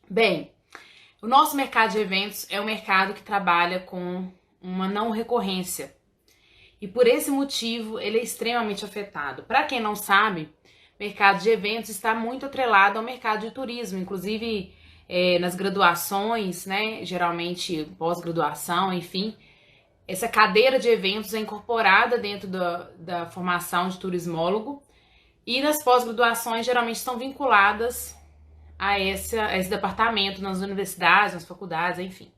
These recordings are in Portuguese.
Bem, o nosso mercado de eventos é um mercado que trabalha com uma não recorrência. E por esse motivo, ele é extremamente afetado. Para quem não sabe, o mercado de eventos está muito atrelado ao mercado de turismo, inclusive nas graduações, né? Geralmente pós-graduação, enfim. Essa cadeira de eventos é incorporada dentro da formação de turismólogo e nas pós-graduações geralmente estão vinculadas a esse departamento nas universidades, nas faculdades, enfim.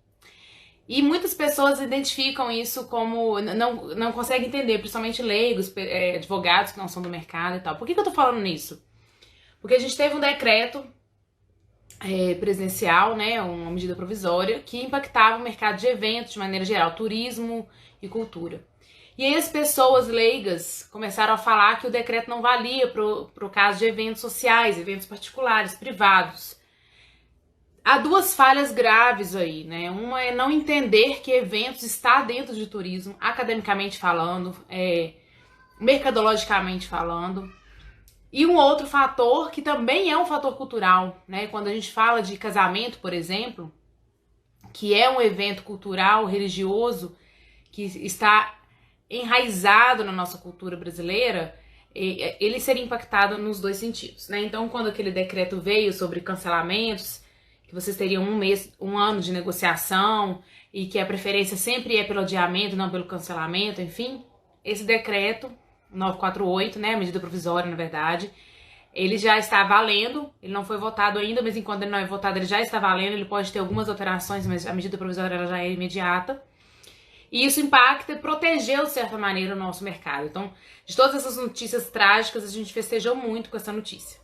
E muitas pessoas identificam isso como. Não conseguem entender, principalmente leigos, advogados que não são do mercado e tal. Por que eu tô falando nisso? Porque a gente teve um decreto presidencial, né, uma medida provisória, que impactava o mercado de eventos de maneira geral, turismo e cultura. E aí as pessoas leigas começaram a falar que o decreto não valia para o caso de eventos sociais, eventos particulares, privados. Há duas falhas graves aí, né? Uma é não entender que eventos está dentro de turismo, academicamente falando, mercadologicamente falando. E um outro fator que também é um fator cultural, né? Quando a gente fala de casamento, por exemplo, que é um evento cultural, religioso, que está enraizado na nossa cultura brasileira, ele seria impactado nos dois sentidos, né? Então, quando aquele decreto veio sobre cancelamentos, que vocês teriam um ano de negociação e que a preferência sempre é pelo adiamento, não pelo cancelamento, enfim, esse decreto 948, né, a medida provisória, na verdade, ele já está valendo, ele não foi votado ainda, mas enquanto ele não é votado, ele já está valendo, ele pode ter algumas alterações, mas a medida provisória ela já é imediata. E isso impacta e protegeu, de certa maneira, o nosso mercado. Então, de todas essas notícias trágicas, a gente festejou muito com essa notícia.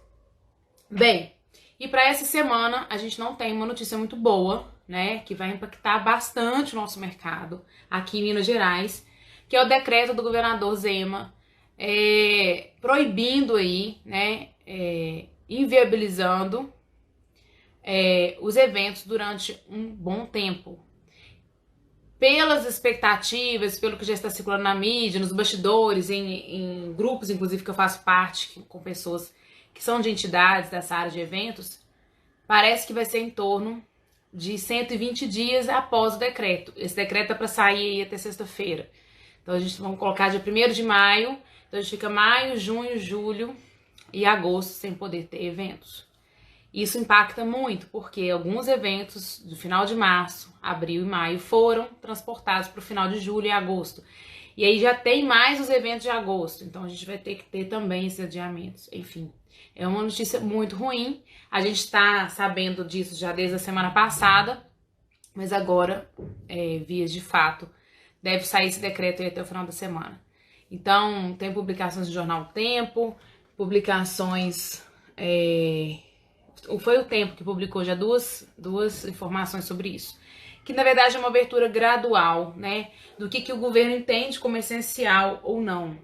Bem, e para essa semana, a gente não tem uma notícia muito boa, né, que vai impactar bastante o nosso mercado aqui em Minas Gerais, que é o decreto do governador Zema, proibindo aí, né, inviabilizando os eventos durante um bom tempo. Pelas expectativas, pelo que já está circulando na mídia, nos bastidores, em grupos, inclusive, que eu faço parte, com pessoas que são de entidades dessa área de eventos, parece que vai ser em torno de 120 dias após o decreto. Esse decreto é para sair aí até sexta-feira. Então a gente vai colocar dia 1º de maio, então a gente fica maio, junho, julho e agosto sem poder ter eventos. Isso impacta muito, porque alguns eventos do final de março, abril e maio foram transportados para o final de julho e agosto. E aí já tem mais os eventos de agosto, então a gente vai ter que ter também esses adiamentos. Enfim, é uma notícia muito ruim. A gente está sabendo disso já desde a semana passada, mas agora, vias de fato, deve sair esse decreto aí até o final da semana. Então, tem publicações do jornal O Tempo, publicações... Foi o Tempo que publicou já duas informações sobre isso. Que, na verdade, é uma abertura gradual, né? Do que o governo entende como essencial ou não.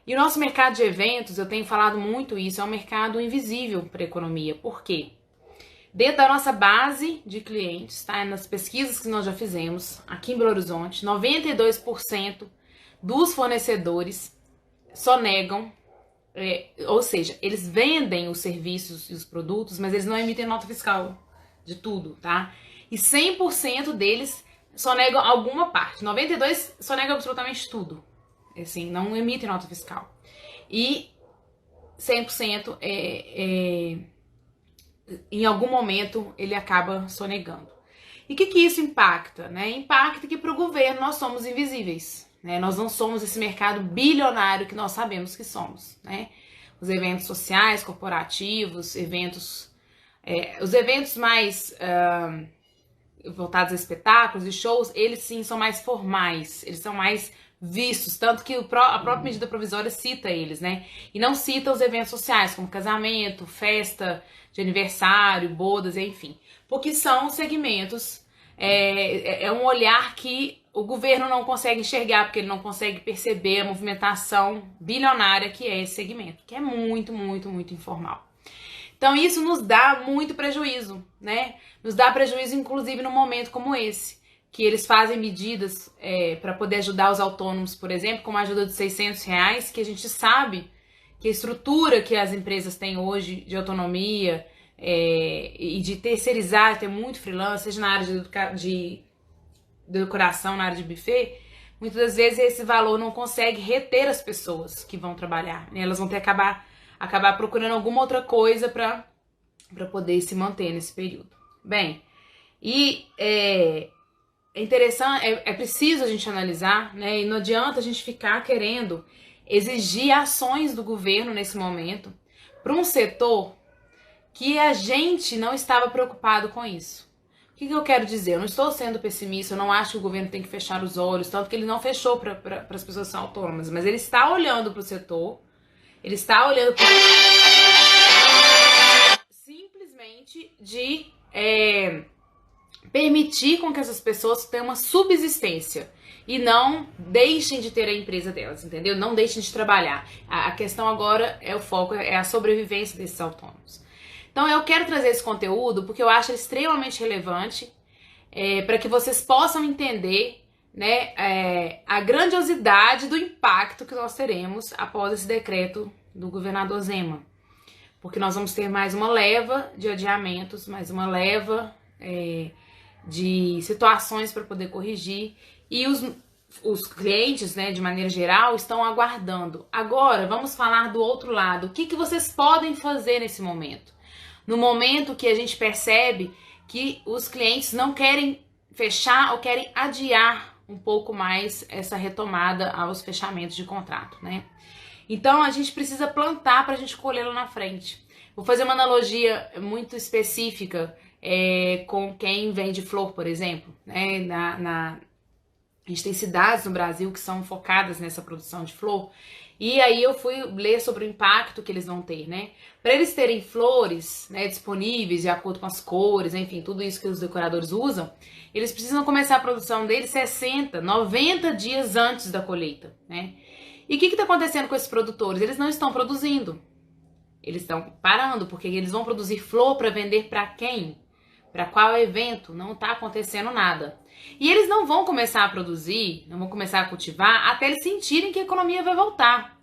E o nosso mercado de eventos, eu tenho falado muito isso, é um mercado invisível para a economia. Por quê? Dentro da nossa base de clientes, tá? Nas pesquisas que nós já fizemos aqui em Belo Horizonte, 92% dos fornecedores só negam, ou seja, eles vendem os serviços e os produtos, mas eles não emitem nota fiscal de tudo, tá? E 100% deles só negam alguma parte, 92% só negam absolutamente tudo, assim, não emitem nota fiscal. E 100% em algum momento ele acaba sonegando. E o que isso impacta? Né? Impacta que para o governo nós somos invisíveis. Né? Nós não somos esse mercado bilionário que nós sabemos que somos. Né? Os eventos sociais, corporativos, os eventos mais voltados a espetáculos e shows, eles sim são mais formais, eles são mais vistos, tanto que a própria medida provisória cita eles, né? E não cita os eventos sociais, como casamento, festa de aniversário, bodas, enfim. Porque são segmentos, um olhar que o governo não consegue enxergar, porque ele não consegue perceber a movimentação bilionária que é esse segmento, que é muito, muito, muito informal. Então isso nos dá muito prejuízo, né? Nos dá prejuízo, inclusive, num momento como esse, que eles fazem medidas para poder ajudar os autônomos, por exemplo, com uma ajuda de R$600, que a gente sabe que a estrutura que as empresas têm hoje de autonomia, e de terceirizar, ter muito freelance, seja na área de decoração, na área de buffet, muitas das vezes esse valor não consegue reter as pessoas que vão trabalhar, né? Elas vão ter que acabar procurando alguma outra coisa para poder se manter nesse período. Bem, e é interessante, é preciso a gente analisar, né? E não adianta a gente ficar querendo exigir ações do governo nesse momento para um setor que a gente não estava preocupado com isso. O que eu quero dizer? Eu não estou sendo pessimista, eu não acho que o governo tem que fechar os olhos, tanto que ele não fechou para as pessoas que são autônomas, mas ele está olhando para o setor, ele está olhando para simplesmente de permitir com que essas pessoas tenham uma subsistência e não deixem de ter a empresa delas, entendeu? Não deixem de trabalhar. A questão agora o foco é a sobrevivência desses autônomos. Então eu quero trazer esse conteúdo porque eu acho extremamente relevante para que vocês possam entender, né, a grandiosidade do impacto que nós teremos após esse decreto do governador Zema. Porque nós vamos ter mais uma leva de adiamentos, mais uma leva de situações para poder corrigir, e os clientes, né, de maneira geral, estão aguardando. Agora, vamos falar do outro lado. O que vocês podem fazer nesse momento? No momento que a gente percebe que os clientes não querem fechar ou querem adiar um pouco mais essa retomada aos fechamentos de contrato, né? Então, a gente precisa plantar para a gente colher lá na frente. Vou fazer uma analogia muito específica com quem vende flor, por exemplo, né? A gente tem cidades no Brasil que são focadas nessa produção de flor, e aí eu fui ler sobre o impacto que eles vão ter, né? Para eles terem flores, né, disponíveis de acordo com as cores, enfim, tudo isso que os decoradores usam, eles precisam começar a produção deles 60, 90 dias antes da colheita, né? E o que está acontecendo com esses produtores? Eles não estão produzindo, eles estão parando, porque eles vão produzir flor para vender para quem? Para qual evento? Não está acontecendo nada. E eles não vão começar a produzir, não vão começar a cultivar até eles sentirem que a economia vai voltar.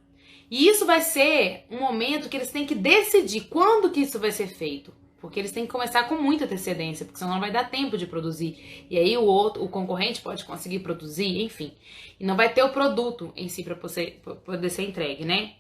E isso vai ser um momento que eles têm que decidir quando que isso vai ser feito. Porque eles têm que começar com muita antecedência, porque senão não vai dar tempo de produzir. E aí o concorrente pode conseguir produzir, enfim. E não vai ter o produto em si para poder ser entregue, né?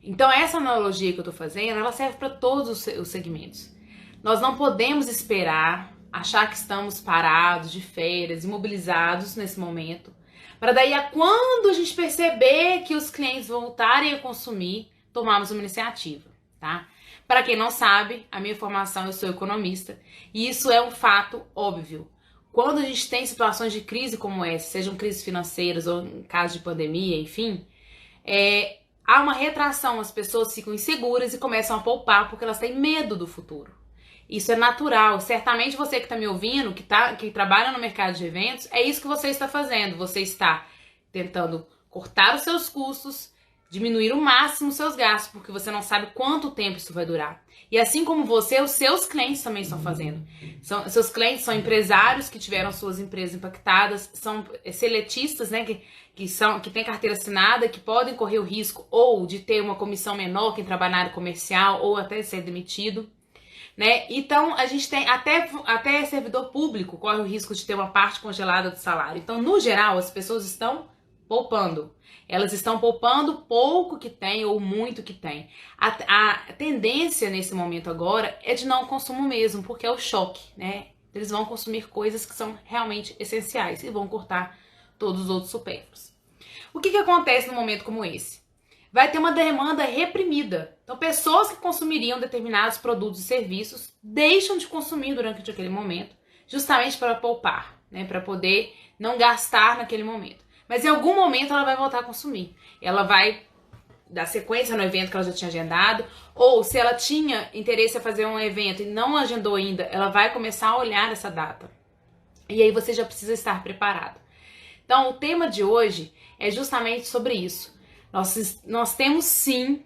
Então essa analogia que eu tô fazendo, ela serve para todos os segmentos. Nós não podemos esperar, achar que estamos parados, de férias, imobilizados nesse momento, para daí, quando a gente perceber que os clientes voltarem a consumir, tomarmos uma iniciativa, tá? Para quem não sabe, a minha formação, eu sou economista, e isso é um fato óbvio. Quando a gente tem situações de crise como essa, sejam crises financeiras ou em caso de pandemia, enfim, há uma retração, as pessoas ficam inseguras e começam a poupar porque elas têm medo do futuro. Isso é natural. Certamente você que está me ouvindo, que trabalha no mercado de eventos, é isso que você está fazendo. Você está tentando cortar os seus custos, diminuir o máximo os seus gastos, porque você não sabe quanto tempo isso vai durar. E assim como você, os seus clientes também estão fazendo. Seus clientes são empresários que tiveram suas empresas impactadas, são seletistas, né, que têm carteira assinada, que podem correr o risco ou de ter uma comissão menor quem trabalha na área comercial ou até ser demitido. Né? Então, a gente tem até servidor público corre o risco de ter uma parte congelada do salário. Então, no geral, as pessoas estão poupando. Elas estão poupando pouco que tem ou muito que tem. A tendência nesse momento agora é de não consumo mesmo, porque é o choque, né? Eles vão consumir coisas que são realmente essenciais e vão cortar todos os outros supérfluos. O que acontece num momento como esse? Vai ter uma demanda reprimida. Então, pessoas que consumiriam determinados produtos e serviços deixam de consumir durante aquele momento, justamente para poupar, né? Para poder não gastar naquele momento. Mas em algum momento ela vai voltar a consumir. Ela vai dar sequência no evento que ela já tinha agendado, ou se ela tinha interesse em fazer um evento e não agendou ainda, ela vai começar a olhar essa data. E aí você já precisa estar preparado. Então, o tema de hoje é justamente sobre isso. Nós temos sim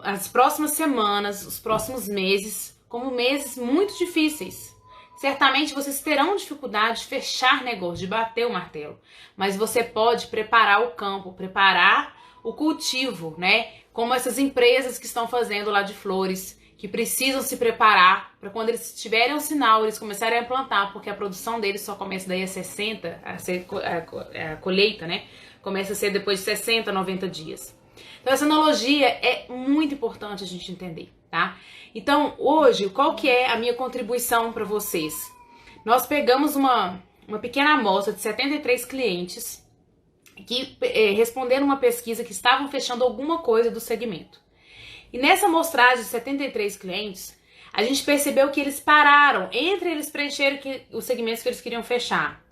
as próximas semanas, os próximos meses, como meses muito difíceis. Certamente vocês terão dificuldade de fechar negócio, de bater o martelo. Mas você pode preparar o campo, preparar o cultivo, né? Como essas empresas que estão fazendo lá de flores, que precisam se preparar para quando eles tiverem um sinal, eles começarem a plantar, porque a produção deles só começa daí a colheita, né? Começa a ser depois de 60, 90 dias. Então essa analogia é muito importante a gente entender, tá? Então hoje, qual que é a minha contribuição para vocês? Nós pegamos uma pequena amostra de 73 clientes que responderam uma pesquisa que estavam fechando alguma coisa do segmento. E nessa amostragem de 73 clientes, a gente percebeu que eles pararam, entre eles preencheram os segmentos que eles queriam fechar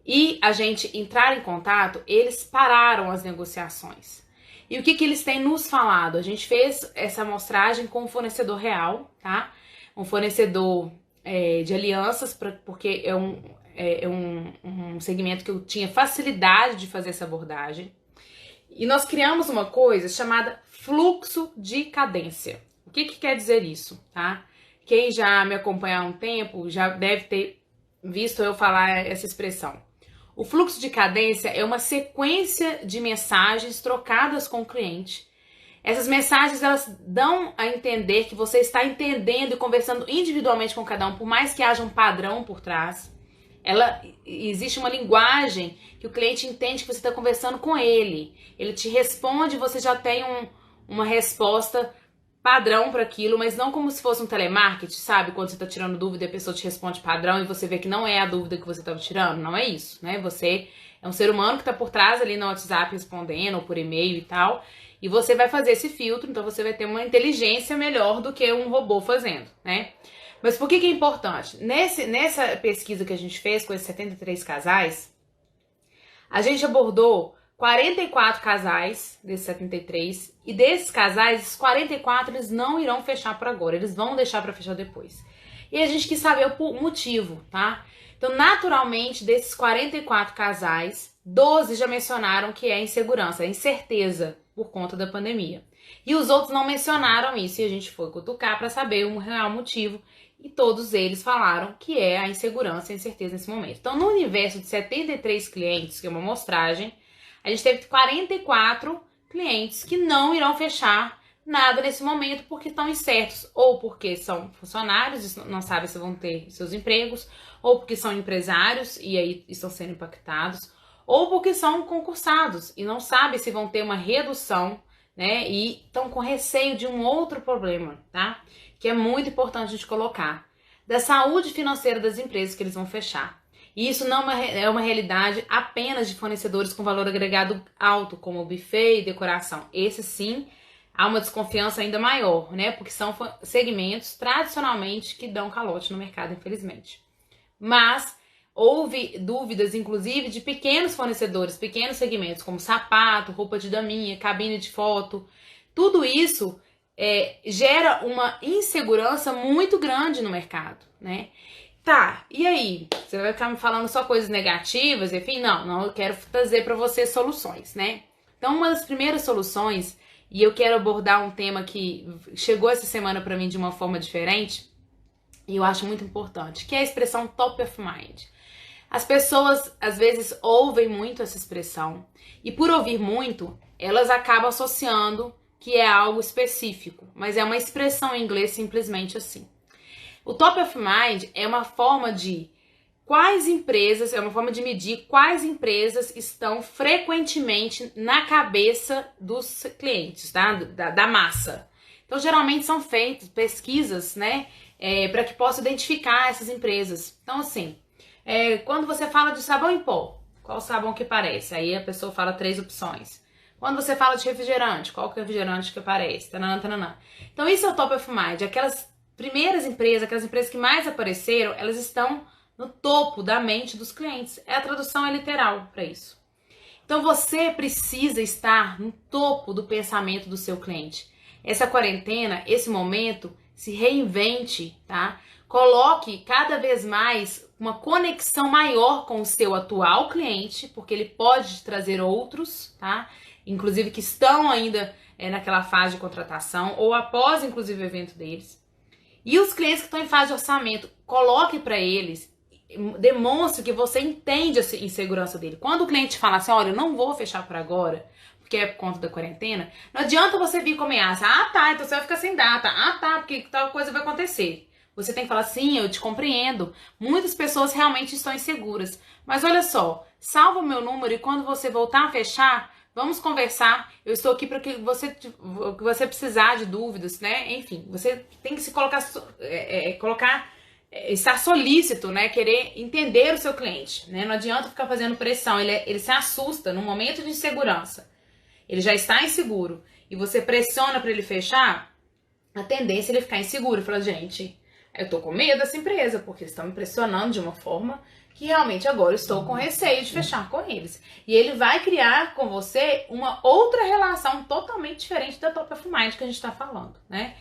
e a gente entrar em contato, eles pararam as negociações. E o que eles têm nos falado? A gente fez essa amostragem com um fornecedor real, tá? Um fornecedor de alianças, porque é um segmento que eu tinha facilidade de fazer essa abordagem. E nós criamos uma coisa chamada fluxo de cadência. O que quer dizer isso, tá? Quem já me acompanha há um tempo já deve ter visto eu falar essa expressão. O fluxo de cadência é uma sequência de mensagens trocadas com o cliente. Essas mensagens, elas dão a entender que você está entendendo e conversando individualmente com cada um, por mais que haja um padrão por trás. Existe uma linguagem que o cliente entende que você está conversando com ele. Ele te responde, você já tem uma resposta padrão para aquilo, mas não como se fosse um telemarketing, sabe? Quando você está tirando dúvida e a pessoa te responde padrão e você vê que não é a dúvida que você estava tirando. Não é isso, né? Você é um ser humano que está por trás ali no WhatsApp respondendo ou por e-mail e tal. E você vai fazer esse filtro, então você vai ter uma inteligência melhor do que um robô fazendo, né? Mas por que é importante? Nessa pesquisa que a gente fez com esses 73 casais, a gente abordou 44 casais desses 73, e desses casais, esses 44 eles não irão fechar por agora, eles vão deixar para fechar depois. E a gente quis saber o motivo, tá? Então, naturalmente, desses 44 casais, 12 já mencionaram que é insegurança, é incerteza por conta da pandemia. E os outros não mencionaram isso, e a gente foi cutucar para saber o real motivo, e todos eles falaram que é a insegurança e a incerteza nesse momento. Então, no universo de 73 clientes, que é uma amostragem, a gente teve 44 clientes que não irão fechar nada nesse momento porque estão incertos, ou porque são funcionários e não sabem se vão ter seus empregos, ou porque são empresários e aí estão sendo impactados, ou porque são concursados e não sabem se vão ter uma redução, né? E estão com receio de um outro problema, tá? Que é muito importante a gente colocar, da saúde financeira das empresas que eles vão fechar. E isso não é uma realidade apenas de fornecedores com valor agregado alto, como buffet e decoração. Esse sim, há uma desconfiança ainda maior, né? Porque são segmentos tradicionalmente que dão calote no mercado, infelizmente. Mas houve dúvidas, inclusive, de pequenos fornecedores, pequenos segmentos, como sapato, roupa de daminha, cabine de foto. Tudo isso gera uma insegurança muito grande no mercado, né? Tá, e aí? Você vai ficar me falando só coisas negativas? Enfim, não, eu quero trazer para você soluções, né? Então, uma das primeiras soluções, e eu quero abordar um tema que chegou essa semana para mim de uma forma diferente, e eu acho muito importante, que é a expressão top of mind. As pessoas, às vezes, ouvem muito essa expressão, e por ouvir muito, elas acabam associando que é algo específico, mas é uma expressão em inglês simplesmente assim. O top of mind é uma forma de medir quais empresas estão frequentemente na cabeça dos clientes, tá? Da massa. Então, geralmente são feitas pesquisas, né? Para que possa identificar essas empresas. Então, assim, quando você fala de sabão em pó, qual sabão que aparece? Aí a pessoa fala 3 opções. Quando você fala de refrigerante, qual que é o refrigerante que aparece? Tanana, tanana. Então, isso é o top of mind. Aquelas primeiras empresas, aquelas empresas que mais apareceram, elas estão no topo da mente dos clientes. A tradução é literal para isso. Então você precisa estar no topo do pensamento do seu cliente. Essa quarentena, esse momento, se reinvente, tá? Coloque cada vez mais uma conexão maior com o seu atual cliente, porque ele pode trazer outros, tá? Inclusive que estão ainda naquela fase de contratação ou após, inclusive, o evento deles. E os clientes que estão em fase de orçamento, coloque para eles, demonstre que você entende a insegurança dele. Quando o cliente fala assim, olha, eu não vou fechar por agora, porque que é por conta da quarentena, não adianta você vir com ameaça. Ah, tá, então você vai ficar sem data. Ah, tá, porque tal coisa vai acontecer. Você tem que falar, sim, eu te compreendo. Muitas pessoas realmente estão inseguras. Mas olha só, salva o meu número e quando você voltar a fechar, vamos conversar. Eu estou aqui para que você precisar de dúvidas, né? Enfim, você tem que se estar solícito, né? Querer entender o seu cliente, né? Não adianta ficar fazendo pressão. Ele se assusta no momento de insegurança. Ele já está inseguro e você pressiona para ele fechar, a tendência é ele ficar inseguro. Fala, gente, eu tô com medo dessa empresa, porque eles estão me pressionando de uma forma que realmente agora eu estou com receio de fechar com eles. E ele vai criar com você uma outra relação totalmente diferente da Top of Mind que a gente está falando, né?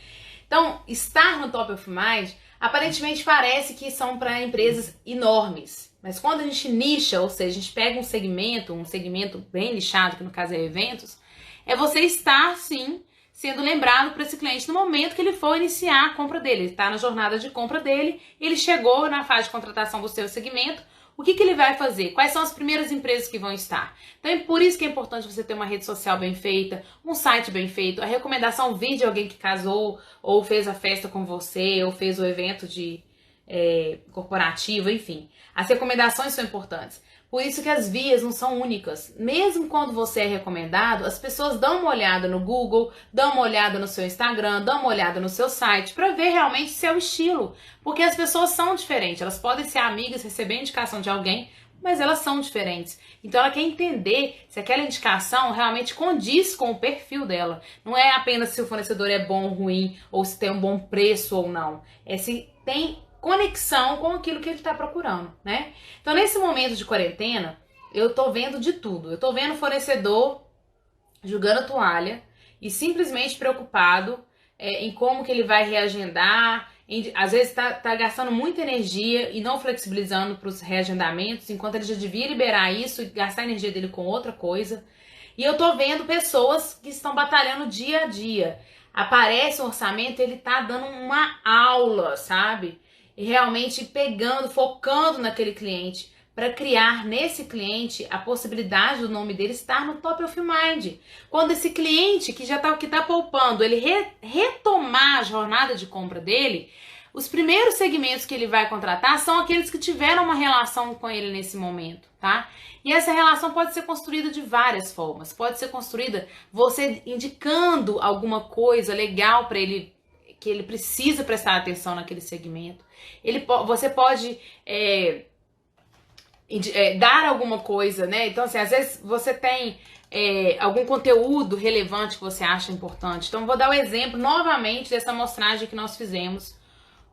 Então, estar no Top of Mind, aparentemente parece que são para empresas enormes. Mas quando a gente nicha, ou seja, a gente pega um segmento bem nichado, que no caso é eventos, é você estar, sim, sendo lembrado para esse cliente no momento que ele for iniciar a compra dele. Ele está na jornada de compra dele, ele chegou na fase de contratação do seu segmento, o que ele vai fazer? Quais são as primeiras empresas que vão estar? Então é por isso que é importante você ter uma rede social bem feita, um site bem feito, a recomendação vir de alguém que casou, ou fez a festa com você, ou fez o evento corporativo, enfim. As recomendações são importantes. Por isso que as vias não são únicas. Mesmo quando você é recomendado, as pessoas dão uma olhada no Google, dão uma olhada no seu Instagram, dão uma olhada no seu site para ver realmente seu estilo. Porque as pessoas são diferentes. Elas podem ser amigas, receber indicação de alguém, mas elas são diferentes. Então ela quer entender se aquela indicação realmente condiz com o perfil dela. Não é apenas se o fornecedor é bom ou ruim, ou se tem um bom preço ou não. É se tem conexão com aquilo que ele está procurando, né? Então, nesse momento de quarentena, eu tô vendo de tudo. Eu tô vendo o fornecedor jogando a toalha e simplesmente preocupado em como que ele vai reagendar. Às vezes tá gastando muita energia e não flexibilizando para os reagendamentos, enquanto ele já devia liberar isso e gastar a energia dele com outra coisa. E eu tô vendo pessoas que estão batalhando dia a dia. Aparece um orçamento, ele tá dando uma aula, sabe? E realmente focando naquele cliente, para criar nesse cliente a possibilidade do nome dele estar no Top of Mind. Quando esse cliente que tá poupando, ele retomar a jornada de compra dele, os primeiros segmentos que ele vai contratar são aqueles que tiveram uma relação com ele nesse momento, tá? E essa relação pode ser construída de várias formas. Pode ser construída você indicando alguma coisa legal para ele, que ele precisa prestar atenção naquele segmento. Você pode dar alguma coisa, né? Então, assim, às vezes você tem algum conteúdo relevante que você acha importante. Então, vou dar o exemplo novamente dessa amostragem que nós fizemos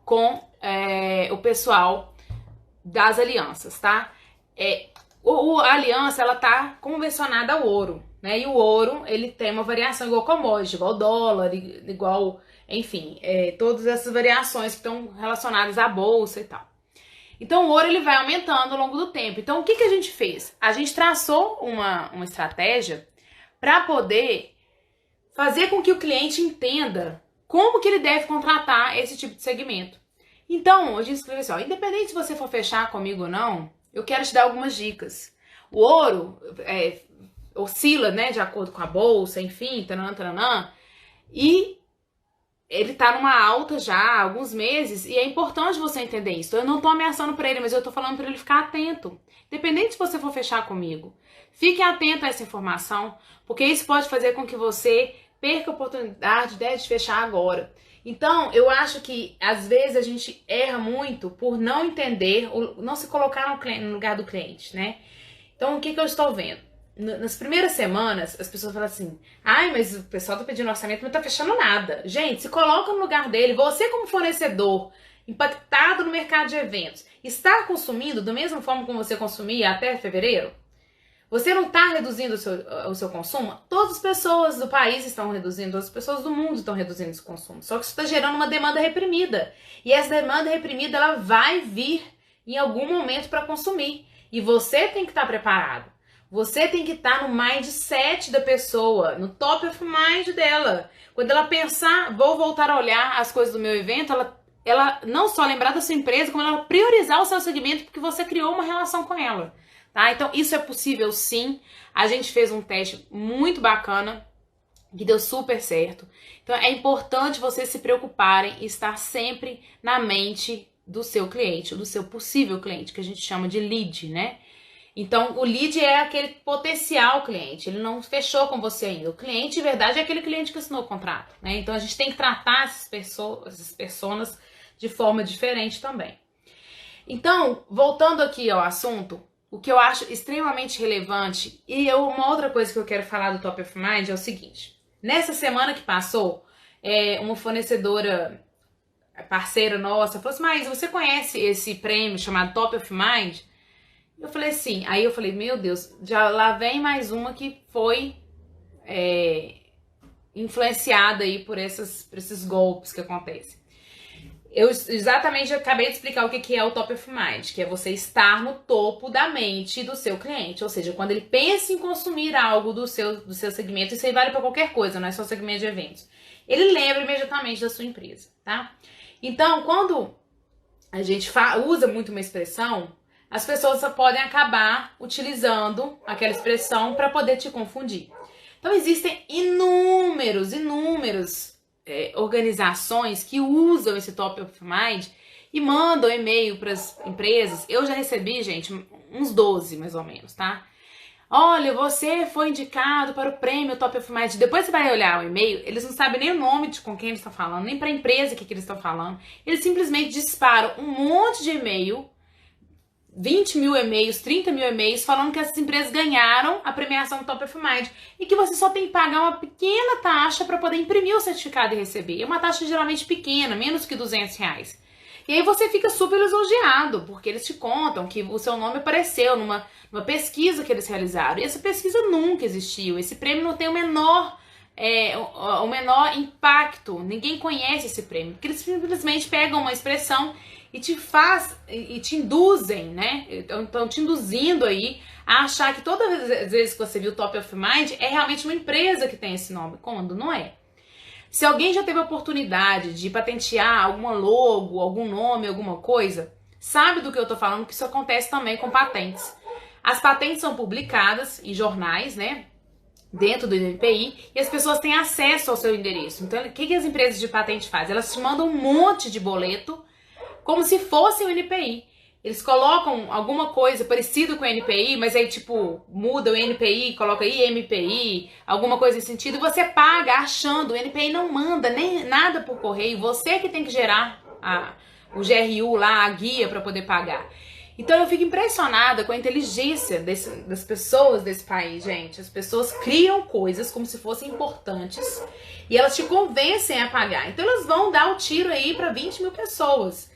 com o pessoal das alianças, tá? A aliança, ela tá convencionada ao ouro, né? E o ouro, ele tem uma variação igual commodity, igual dólar, igual... Enfim, todas essas variações que estão relacionadas à bolsa e tal. Então, o ouro ele vai aumentando ao longo do tempo. Então, o que a gente fez? A gente traçou uma estratégia para poder fazer com que o cliente entenda como que ele deve contratar esse tipo de segmento. Então, a gente escreveu assim, independente se você for fechar comigo ou não, eu quero te dar algumas dicas. O ouro oscila, né, de acordo com a bolsa, enfim, taranã, e ele tá numa alta já há alguns meses e é importante você entender isso. Eu não tô ameaçando pra ele, mas eu tô falando pra ele ficar atento. Independente se você for fechar comigo, fique atento a essa informação, porque isso pode fazer com que você perca a oportunidade de fechar agora. Então, eu acho que às vezes a gente erra muito por não entender, não se colocar no lugar do cliente, né? Então, o que eu estou vendo? Nas primeiras semanas, as pessoas falam assim, ai, mas o pessoal tá pedindo orçamento, não tá fechando nada. Gente, se coloca no lugar dele. Você como fornecedor, impactado no mercado de eventos, está consumindo da mesma forma como você consumia até fevereiro? Você não está reduzindo o seu consumo? Todas as pessoas do país estão reduzindo, todas as pessoas do mundo estão reduzindo esse consumo. Só que isso está gerando uma demanda reprimida. E essa demanda reprimida, ela vai vir em algum momento para consumir. E você tem que estar preparado. Você tem que estar no mindset da pessoa, no top of mind dela. Quando ela pensar, vou voltar a olhar as coisas do meu evento, ela não só lembrar da sua empresa, como ela priorizar o seu segmento, porque você criou uma relação com ela. tá? Então isso é possível sim. A gente fez um teste muito bacana que deu super certo. Então é importante vocês se preocuparem e estar sempre na mente do seu cliente, do seu possível cliente, que a gente chama de lead, né? Então o lead é aquele potencial cliente, ele não fechou com você ainda. O cliente, de verdade, é aquele cliente que assinou o contrato, né? Então a gente tem que tratar essas pessoas de forma diferente também. Então, voltando aqui ao assunto, o que eu acho extremamente relevante, e uma outra coisa que eu quero falar do Top of Mind é o seguinte. Nessa semana que passou, uma fornecedora parceira nossa falou assim, mas você conhece esse prêmio chamado Top of Mind? Eu falei assim, aí eu falei, meu Deus, já lá vem mais uma que foi influenciada aí por esses golpes que acontecem. Eu exatamente acabei de explicar o que é o Top of Mind, que é você estar no topo da mente do seu cliente. Ou seja, quando ele pensa em consumir algo do seu segmento, isso aí vale para qualquer coisa, não é só segmento de eventos. Ele lembra imediatamente da sua empresa, tá? Então, quando a gente usa muito uma expressão, as pessoas só podem acabar utilizando aquela expressão para poder te confundir. Então, existem inúmeros organizações que usam esse Top of Mind e mandam e-mail para as empresas. Eu já recebi, gente, uns 12 mais ou menos, tá? Olha, você foi indicado para o prêmio Top of Mind. Depois você vai olhar o e-mail, eles não sabem nem o nome de com quem eles estão falando, nem para a empresa que eles estão falando. Eles simplesmente disparam um monte de e-mail, 20 mil e-mails, 30 mil e-mails, falando que essas empresas ganharam a premiação Top of Mind e que você só tem que pagar uma pequena taxa para poder imprimir o certificado e receber. É uma taxa geralmente pequena, menos que R$200. E aí você fica super lisonjeado, porque eles te contam que o seu nome apareceu numa pesquisa que eles realizaram. E essa pesquisa nunca existiu. Esse prêmio não tem o menor impacto. Ninguém conhece esse prêmio, porque eles simplesmente pegam uma expressão e te induzem, né? Então te induzindo aí a achar que todas as vezes que você viu o Top of Mind é realmente uma empresa que tem esse nome, quando não é. Se alguém já teve a oportunidade de patentear alguma logo, algum nome, alguma coisa, sabe do que eu tô falando, que isso acontece também com patentes. As patentes são publicadas em jornais, né? Dentro do INPI, e as pessoas têm acesso ao seu endereço. Então, o que as empresas de patente fazem? Elas te mandam um monte de boleto como se fosse o NPI. Eles colocam alguma coisa parecida com o NPI, mas aí tipo, muda o NPI, coloca IMPI, alguma coisa nesse sentido, e você paga achando, o NPI não manda nem nada por correio, você que tem que gerar o GRU lá, a guia para poder pagar. Então eu fico impressionada com a inteligência das pessoas desse país, gente. As pessoas criam coisas como se fossem importantes e elas te convencem a pagar. Então elas vão dar o tiro aí para 20 mil pessoas.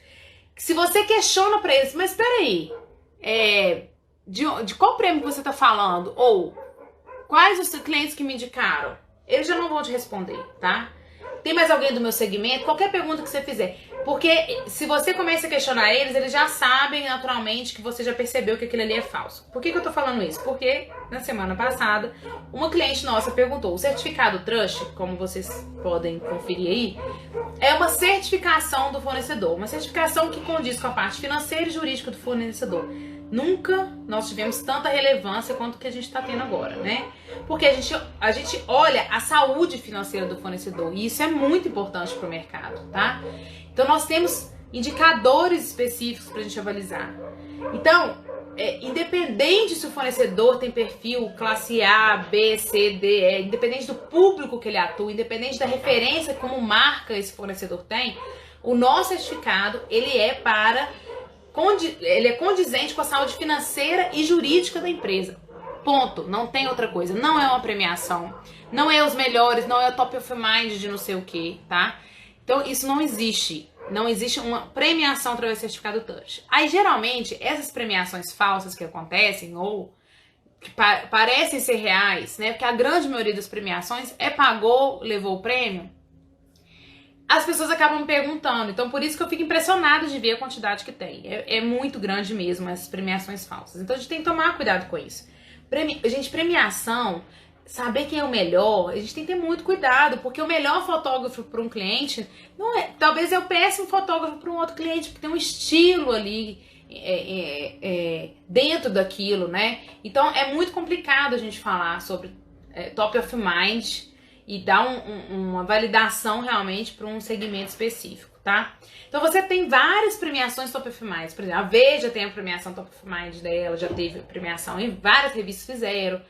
Se você questiona pra eles, mas peraí, de qual prêmio que você tá falando? Ou quais os clientes que me indicaram? Eles já não vão te responder, tá? Tem mais alguém do meu segmento? Qualquer pergunta que você fizer. Porque se você começa a questionar eles já sabem naturalmente que você já percebeu que aquilo ali é falso. Por que eu tô falando isso? Porque na semana passada, uma cliente nossa perguntou, o certificado Trust, como vocês podem conferir aí, é uma certificação do fornecedor. Uma certificação que condiz com a parte financeira e jurídica do fornecedor. Nunca nós tivemos tanta relevância quanto que a gente está tendo agora, né? Porque a gente olha a saúde financeira do fornecedor e isso é muito importante para o mercado, tá? Então nós temos indicadores específicos para a gente avalizar. Então, independente se o fornecedor tem perfil classe A, B, C, D, independente do público que ele atua, independente da referência como marca esse fornecedor tem, o nosso certificado ele é condizente com a saúde financeira e jurídica da empresa. Ponto. Não tem outra coisa. Não é uma premiação. Não é os melhores, não é o Top of Mind de não sei o que, tá? Então isso não existe. Não existe uma premiação através do certificado Touch. Aí geralmente essas premiações falsas que acontecem ou que parecem ser reais, né? Porque a grande maioria das premiações pagou, levou o prêmio. As pessoas acabam me perguntando, então por isso que eu fico impressionada de ver a quantidade que tem. É muito grande mesmo essas premiações falsas. Então a gente tem que tomar cuidado com isso. Gente, premiação, saber quem é o melhor, a gente tem que ter muito cuidado, porque o melhor fotógrafo para um cliente não talvez é o péssimo fotógrafo para um outro cliente, porque tem um estilo ali dentro daquilo, né? Então é muito complicado a gente falar sobre top of mind e dar uma validação realmente para um segmento específico, tá? Então você tem várias premiações top of mind, por exemplo, a Veja tem a premiação top of mind dela, já teve premiação em várias revistas fizeram,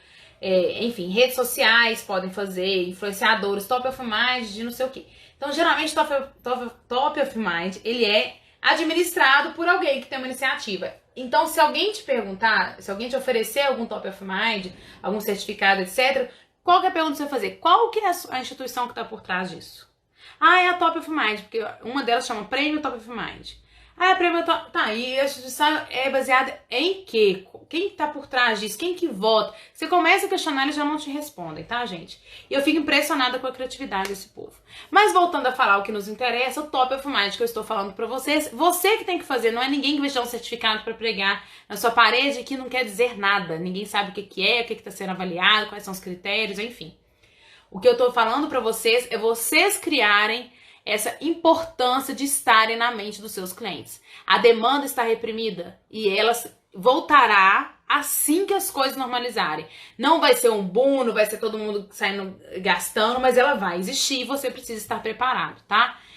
enfim, redes sociais podem fazer, influenciadores, top of mind de não sei o que. Então geralmente top of mind ele é administrado por alguém que tem uma iniciativa. Então, se alguém te perguntar, se alguém te oferecer algum top of mind, algum certificado, etc., qual que é a pergunta que você vai fazer? Qual que é a instituição que está por trás disso? Ah, é a Top of Mind, porque uma delas chama Prêmio Top of Mind. Ah, é Prêmio Top... Tá, e a instituição é baseada em quê? Quem tá por trás disso? Quem que vota? Você começa a questionar, eles já não te respondem, tá, gente? E eu fico impressionada com a criatividade desse povo. Mas voltando a falar o que nos interessa, o Top of Mind que eu estou falando pra vocês, você que tem que fazer, não é ninguém que vai te dar um certificado pra pregar na sua parede que não quer dizer nada. Ninguém sabe o que é, o que tá sendo avaliado, quais são os critérios, enfim. O que eu tô falando pra vocês é vocês criarem essa importância de estarem na mente dos seus clientes. A demanda está reprimida e ela voltará assim que as coisas normalizarem. Não vai ser um boom, não vai ser todo mundo saindo gastando, mas ela vai existir e você precisa estar preparado, tá?